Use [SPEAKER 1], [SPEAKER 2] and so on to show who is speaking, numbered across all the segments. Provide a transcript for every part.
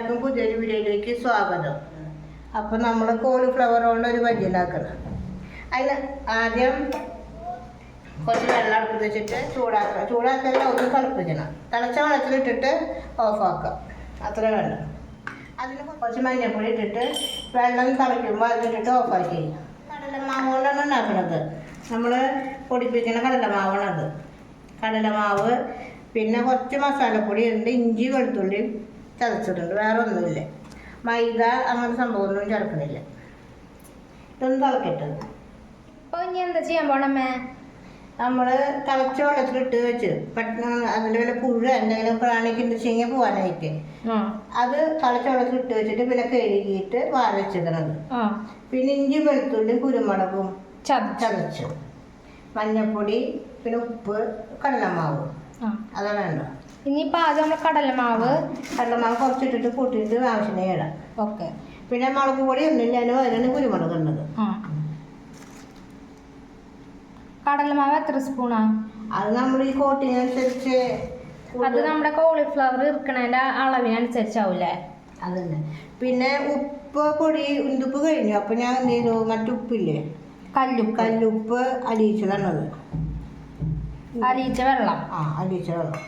[SPEAKER 1] എല്ലാവർക്കും പുതിയൊരു വീഡിയോയിലേക്ക് സ്വാഗതം. അപ്പോൾ നമ്മൾ കോളിഫ്ലവർ കൊണ്ട് ഒരു ബജ്ജി ഉണ്ടാക്കണം. അതിന് ആദ്യം കുറച്ച് വെള്ളം അടുപ്പത്ത് വെച്ചിട്ട് ചൂടാക്കല്ല ഒന്ന് തിളപ്പിക്കണം. തിളച്ച വെള്ളത്തിലിട്ടിട്ട് ഓഫാക്കാം, അത്ര വേണ്ട. അതിന് കുറച്ച് മഞ്ഞൾപ്പൊടി ഇട്ടിട്ട് വെള്ളം തിളയ്ക്കുമ്പോൾ അതിലിട്ടിട്ട് ഓഫാക്കി. കടലമാവ് കൊണ്ടാണ് ഉണ്ടാക്കുന്നത്. നമ്മൾ പൊടിപ്പിക്കുന്ന കടലമാവാണത്. കടലമാവ് പിന്നെ കുറച്ച് മസാലപ്പൊടി ഉണ്ട്, ഇഞ്ചി വെളുത്തുള്ളി ചതച്ചിട്ടുണ്ട്, വേറെ ഒന്നുമില്ല. മൈദ അങ്ങനെ സംഭവമൊന്നും ചേർക്കണില്ല. ഇതൊന്നും തിളക്കട്ടത്.
[SPEAKER 2] അപ്പോൾ ഇനി എന്താ ചെയ്യാൻ പോണമ്മേ?
[SPEAKER 1] നമ്മൾ തിളച്ച വെള്ളത്തിലിട്ട് വെച്ച് പെട്ടെന്ന് അതിൽ വല്ല പുഴ എന്തെങ്കിലും പ്രാണിക്കുണ്ട് വെച്ചെങ്കിൽ പോകാനായിട്ട് അത് തിളച്ച വെള്ളത്തിലിട്ട് വെച്ചിട്ട് പിന്നെ കഴുകിയിട്ട് വാര വെച്ചിടണത്. പിന്നെ ഇഞ്ചി വെളുത്തുള്ളി കുരുമുളകും ചതച്ചു, മഞ്ഞൾപ്പൊടി, പിന്നെ ഉപ്പ്, കടലമാവ്, അതാണ് വേണ്ട.
[SPEAKER 2] ഇനിയിപ്പോൾ ആദ്യം നമ്മൾ കടലമാവ്
[SPEAKER 1] കുറച്ചിട്ടിട്ട് കൂട്ടിയിട്ട് ആവശ്യത്തിന് ഇടാം.
[SPEAKER 2] ഓക്കെ.
[SPEAKER 1] പിന്നെ മുളക് പൊടി ഒന്നുമില്ല, അതിന് അതിനാണ് കുരുമുളക് ഉള്ളത്.
[SPEAKER 2] കടലമാവ് എത്ര സ്പൂണാ?
[SPEAKER 1] അത് നമ്മൾ ഈ കോട്ടിനനുസരിച്ച്,
[SPEAKER 2] അത് നമ്മുടെ കോളിഫ്ലവർ ഇറക്കണതിൻ്റെ അളവിനനുസരിച്ചാവൂലേ?
[SPEAKER 1] അത് തന്നെ. പിന്നെ ഉപ്പ് പൊടി ഉണ്ടുപ്പ് കഴിഞ്ഞു. അപ്പം ഞാൻ എന്ത് ചെയ്തു, മറ്റുപ്പില്ലേ, കല്ലുപ്പ് അലിയിച്ചതാണത്.
[SPEAKER 2] അലിയിച്ച വെള്ളം.
[SPEAKER 1] അലിയിച്ച വെള്ളം.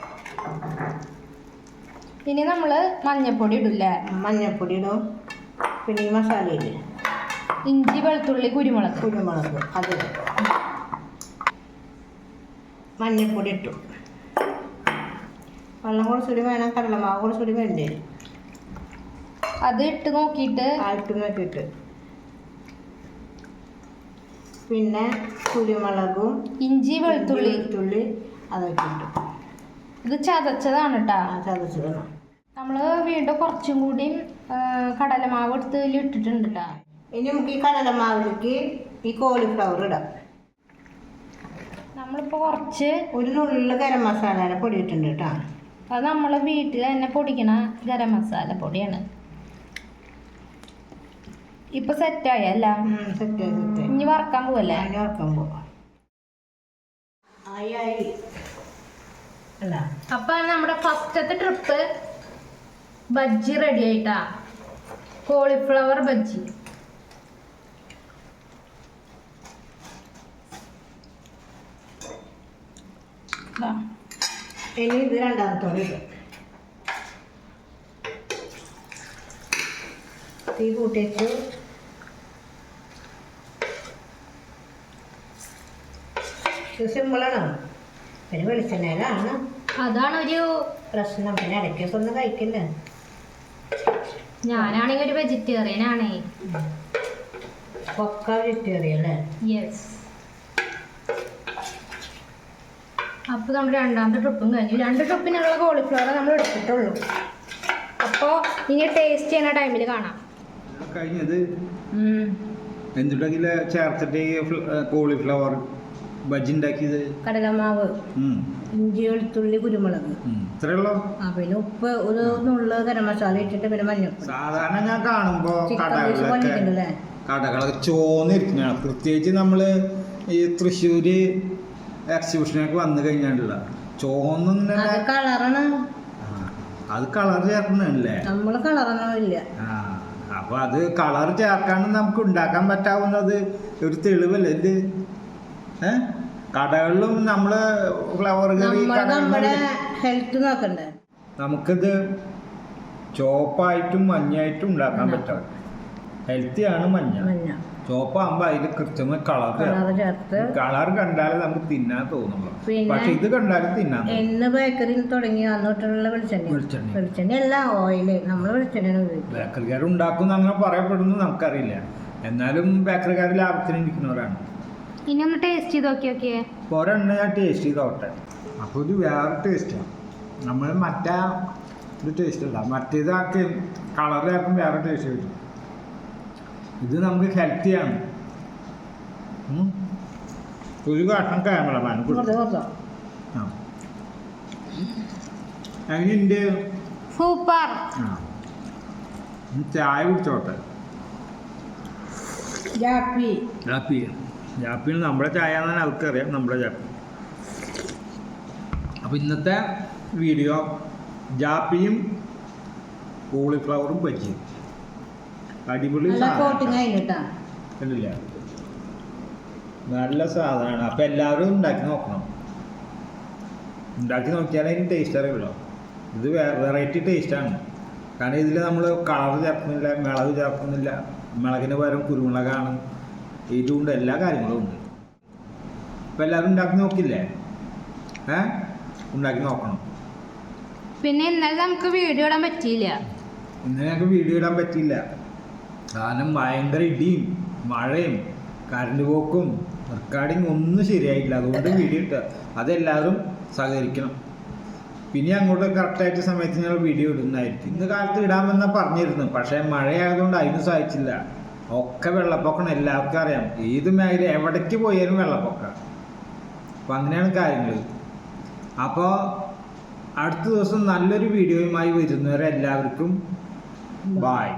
[SPEAKER 2] ഇനി നമ്മൾ മഞ്ഞൾപ്പൊടി ഇടില്ലേ?
[SPEAKER 1] മഞ്ഞൾപ്പൊടി ഇടും. പിന്നെ ഈ മസാലയില്ലേ,
[SPEAKER 2] ഇഞ്ചി വെളുത്തുള്ളി കുരുമുളക്
[SPEAKER 1] അത് മഞ്ഞൾപ്പൊടി ഇട്ടു. വെള്ളം കുറച്ചുകൂടി വേണം, കടലമാവ് കുറച്ചുകൂടി വേണ്ടേ.
[SPEAKER 2] അത് ഇട്ട് നോക്കിയിട്ട്
[SPEAKER 1] പിന്നെ കുരുമുളകും
[SPEAKER 2] ഇഞ്ചി വെളുത്തുള്ളി
[SPEAKER 1] അതൊക്കെ ഇട്ടു.
[SPEAKER 2] ഇത് ചതച്ചതാണ് കേട്ടോ.
[SPEAKER 1] ചതച്ചതാണ്.
[SPEAKER 2] നമ്മൾ വീണ്ടും കുറച്ചും കൂടി കടലമാവ് എടുത്ത് ഇട്ടിട്ടുണ്ട് കേട്ടോ.
[SPEAKER 1] ഇനി നമുക്ക് ഈ കടലമാവിലേക്ക് ഈ കോളിഫ്ലവർ ഇടാം.
[SPEAKER 2] നമ്മളിപ്പോൾ കുറച്ച്
[SPEAKER 1] ഒരു നുള്ളിൽ ഗരം മസാല പൊടി ഇട്ടുണ്ട് കേട്ടോ.
[SPEAKER 2] അത് നമ്മൾ വീട്ടിൽ തന്നെ പൊടിക്കണ ഗരം മസാല പൊടിയാണ്. ഇപ്പൊ സെറ്റായി അല്ല?
[SPEAKER 1] സെറ്റായി.
[SPEAKER 2] ഇനി വറക്കാൻ പോവല്ലേ?
[SPEAKER 1] വറക്കാൻ പോവാം. അല്ല,
[SPEAKER 2] അപ്പൊ നമ്മുടെ ഫസ്റ്റത്തെ ട്രിപ്പ് ബജ്ജി റെഡി ആയിട്ടാ. കോളിഫ്ലവർ ബജ്ജി.
[SPEAKER 1] ഇനി ഇത് രണ്ടാമത്തോടെ ഇടും. തീ കൂട്ടിച്ചു. സിമ്പിളാണ്. പിന്നെ വെളിച്ചെണ്ണയിലാണ്,
[SPEAKER 2] അതാണ് ഒരു
[SPEAKER 1] പ്രശ്നം. പിന്നെ ഇടയ്ക്കൊക്കെ ഒന്ന് കഴിക്കില്ല.
[SPEAKER 2] ഞാനാണെങ്കിൽ ഒരു വെജിറ്റേറിയൻ ആണേ.
[SPEAKER 1] പൊക്ക വെജിറ്റേറിയൻ അല്ലേ?
[SPEAKER 2] യെസ്. അപ്പോൾ നമ്മൾ രണ്ടാമത്തെ ട്രിപ്പും കഴിഞ്ഞു. 2 ട്രിപ്പിനുള്ള കോളിഫ്ലവർ നമ്മൾ എടുത്തിട്ടുള്ളൂ. അപ്പോൾ ഇനി ടേസ്റ്റ് ചെയ്യുന്ന ടൈമിൽ കാണാം.
[SPEAKER 3] കഴിഞ്ഞത് എന്തുണ്ടെങ്കിലും ചേർത്തിട്ട് കോളിഫ്ലവർ ബജ്ജി ഉണ്ടാക്കിയത്.
[SPEAKER 1] കടലമാവ്, ഇഞ്ചി വെളുത്തുള്ളി കുരുമുളക്,
[SPEAKER 3] ഇത്രയുള്ളൂ.
[SPEAKER 1] പിന്നെ ഉപ്പ്, ഒരു നുള്ള ഗരം മസാല ഇട്ടിട്ട് പിന്നെ മഞ്ഞൾപ്പൊടി.
[SPEAKER 3] സാധാരണ ഞാൻ കാണുമ്പോ കടകളൊക്കെ ചോന്നിരിക്കുന്നതാണ്. പ്രത്യേകിച്ച് നമ്മള് ഈ തൃശ്ശൂര് എക്സിബിഷനൊക്കെ വന്നു കഴിഞ്ഞാലുള്ള ചോന്നില്ല,
[SPEAKER 1] കളറാണ്.
[SPEAKER 3] അത് കളർ ചേർക്കണല്ലേ?
[SPEAKER 1] നമ്മള് കളറൊന്നുമില്ല.
[SPEAKER 3] അപ്പൊ അത് കളർ ചേർക്കാണ്ട് നമുക്ക് ഉണ്ടാക്കാൻ പറ്റാവുന്നത് ഒരു തെളിവല്ലേ ഇത്? കടകളിലും നമ്മള് ഫ്ലവർ കറി
[SPEAKER 1] ഹെൽത്ത് നോക്കണ്ടേ?
[SPEAKER 3] നമുക്കിത് ചോപ്പായിട്ടും മഞ്ഞായിട്ടും ഉണ്ടാക്കാൻ പറ്റും. ഹെൽത്തിയാണ് മഞ്ഞ. ചോപ്പാകുമ്പോ അതിൽ കൃത്യമായി കളർ ചേർത്ത്, കളർ കണ്ടാലേ നമുക്ക് തിന്നാൻ തോന്നുള്ളൂ. പക്ഷെ ഇത് കണ്ടാലും തിന്നാൻ.
[SPEAKER 1] എന്ന് ബേക്കറിയിൽ തുടങ്ങി അന്നോട്ടുള്ള വെളിച്ചെണ്ണ അല്ല, ഓയില്. നമ്മൾ വെളിച്ചെണ്ണ
[SPEAKER 3] ബേക്കറിക്കാർ ഉണ്ടാക്കും അങ്ങനെ പറയപ്പെടുന്നു, നമുക്കറിയില്ല. എന്നാലും ബേക്കറിക്കാർ ലാഭത്തിന് ഇരിക്കുന്നവരാണ്.
[SPEAKER 2] ഇനി ഒന്ന് ടേസ്റ്റ് ചെയ്ത് നോക്കിയേ.
[SPEAKER 3] ഒരെണ്ണ ഞാൻ ടേസ്റ്റ് ചെയ്തോട്ടെ. അപ്പോൾ ഇത് വേറെ ടേസ്റ്റാണ്. നമ്മൾ മറ്റേ ഇത് ടേസ്റ്റ് അല്ല, മറ്റേതാക്കി കളറിലാക്കും വേറെ ടേസ്റ്റ് കിട്ടും. ഇത് നമുക്ക് ഹെൽത്തിയാണ്. ഒരു കാട്ടം ക്യാമറമാൻ അങ്ങനെയുണ്ട്.
[SPEAKER 2] സൂപ്പർ.
[SPEAKER 3] ചായ കുടിച്ചോട്ടെ. ജാപ്പിയിൽ നമ്മുടെ ചായ എന്നാണ് അവർക്കറിയാം, നമ്മുടെ ജാപ്പി. അപ്പോൾ ഇന്നത്തെ വീഡിയോ ജാപ്പിയും കോളിഫ്ലവറും ബജിയും അടിപൊളി
[SPEAKER 1] നല്ല കോട്ടിങ് ആയിട്ടാ.
[SPEAKER 3] കണ്ടില്ല, നല്ല സാധനമാണ്. അപ്പം എല്ലാവരും ഉണ്ടാക്കി നോക്കണം. ഉണ്ടാക്കി നോക്കിയാലേ അതിന് ടേസ്റ്റ് അറിയുള്ളൂ. ഇത് വെറൈറ്റി ടേസ്റ്റാണ്. കാരണം ഇതിൽ നമ്മൾ കളർ ചേർക്കുന്നില്ല, മിളക് ചേർക്കുന്നില്ല. മിളകിന് പകരം കുരുമുളകാണ്. ഇതുകൊണ്ട് എല്ലാ കാര്യങ്ങളും ഉണ്ട്. അപ്പം എല്ലാവരും ഉണ്ടാക്കി നോക്കില്ലേ? ഉണ്ടാക്കി നോക്കണം.
[SPEAKER 2] പിന്നെ ഇന്നലെ നമുക്ക് വീഡിയോ ഇടാൻ പറ്റിയില്ല.
[SPEAKER 3] ഇന്ന് ഞങ്ങൾക്ക് വീഡിയോ ഇടാൻ പറ്റിയില്ല. കാരണം ഭയങ്കര ഇടിയും മഴയും കറണ്ട് പോക്കും റെക്കോർഡിങ് ഒന്നും ശരിയായില്ല. അതുകൊണ്ട് വീഡിയോ ഇട്ട അതെല്ലാവരും സഹകരിക്കണം. പിന്നെ അങ്ങോട്ട് കറക്റ്റായിട്ട് സമയത്ത് ഞങ്ങൾ വീഡിയോ ഇടുന്നതായിരിക്കും. ഇന്ന് കാലത്ത് ഇടാമെന്നാണ് പറഞ്ഞിരുന്നു. പക്ഷേ മഴയായതുകൊണ്ട് അതിനും സാധിച്ചില്ല. ഒക്കെ വെള്ളപ്പൊക്കമാണ്, എല്ലാവർക്കും അറിയാം. ഏത് മേഖല എവിടേക്ക് പോയാലും വെള്ളപ്പൊക്കം. അപ്പം അങ്ങനെയാണ് കാര്യങ്ങൾ. അപ്പോൾ അടുത്ത ദിവസം നല്ലൊരു വീഡിയോയുമായി വരുന്നവരെ എല്ലാവർക്കും ബായ്.